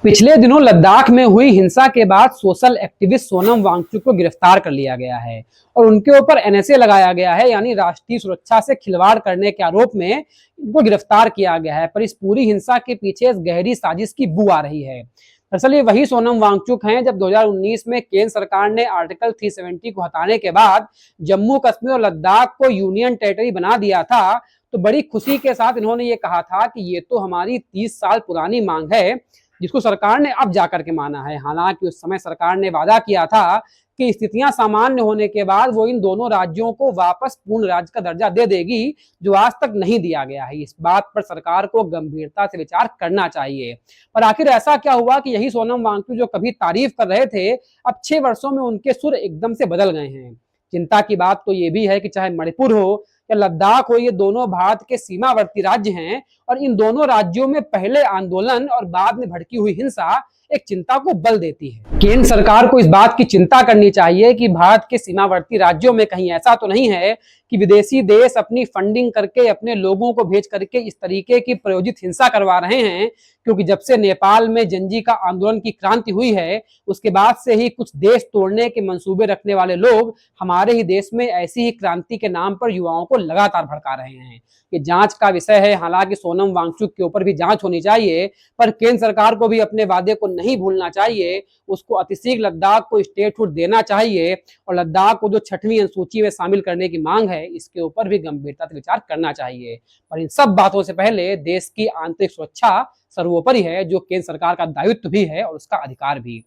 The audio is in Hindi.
पिछले दिनों लद्दाख में हुई हिंसा के बाद सोशल एक्टिविस्ट सोनम वांगचुक को गिरफ्तार कर लिया गया है और उनके ऊपर एनएसए लगाया गया है, यानी राष्ट्रीय सुरक्षा से खिलवाड़ करने के आरोप में इनको गिरफ्तार किया गया है। पर इस पूरी हिंसा के पीछे इस गहरी साजिश की बू आ रही है। दरअसल ये वही सोनम वांगचुक हैं जब 2019 में केंद्र सरकार ने आर्टिकल 370 को हटाने के बाद जम्मू कश्मीर और लद्दाख को यूनियन टेरिटरी बना दिया था। तो बड़ी खुशी के साथ इन्होंने ये कहा था कि ये तो हमारी 30 साल पुरानी मांग है, जिसको सरकार ने अब जाकर के माना है। हालांकि उस समय सरकार ने वादा किया था कि स्थितियां सामान्य होने के बाद वो इन दोनों राज्यों को वापस पूर्ण राज्य का दर्जा दे देगी, जो आज तक नहीं दिया गया है। इस बात पर सरकार को गंभीरता से विचार करना चाहिए। पर आखिर ऐसा क्या हुआ कि यही सोनम वांगचुक जो कभी तारीफ कर रहे थे, अब 6 वर्षों में उनके सुर एकदम से बदल गए हैं। चिंता की बात तो ये भी है कि चाहे मणिपुर हो या लद्दाख हो, ये दोनों भारत के सीमावर्ती राज्य हैं और इन दोनों राज्यों में पहले आंदोलन और बाद में भड़की हुई हिंसा एक चिंता को बल देती है। केंद्र सरकार को इस बात की चिंता करनी चाहिए कि भारत के सीमावर्ती राज्यों में कहीं ऐसा तो नहीं है कि विदेशी देश अपनी फंडिंग करके अपने लोगों को भेज करके इस तरीके की प्रायोजित हिंसा करवा रहे हैं। क्योंकि जब से नेपाल में जंजी का आंदोलन की क्रांति हुई है, उसके बाद से ही कुछ देश तोड़ने के मंसूबे रखने वाले लोग हमारे ही देश में ऐसी ही क्रांति के नाम पर युवाओं को लगातार भड़का रहे हैं। ये जांच का विषय है। हालांकि सोनम वांगचुक के ऊपर भी जांच होनी चाहिए, पर केंद्र सरकार को भी अपने वादे को नहीं भूलना चाहिए। उसको अतिशीघ्र लद्दाख को स्टेटहुड देना चाहिए और लद्दाख को जो 6वीं अनुसूची में शामिल करने की मांग है, इसके ऊपर भी गंभीरता से विचार करना चाहिए। पर इन सब बातों से पहले देश की आंतरिक सुरक्षा सर्वोपरि है, जो केंद्र सरकार का दायित्व भी है और उसका अधिकार भी।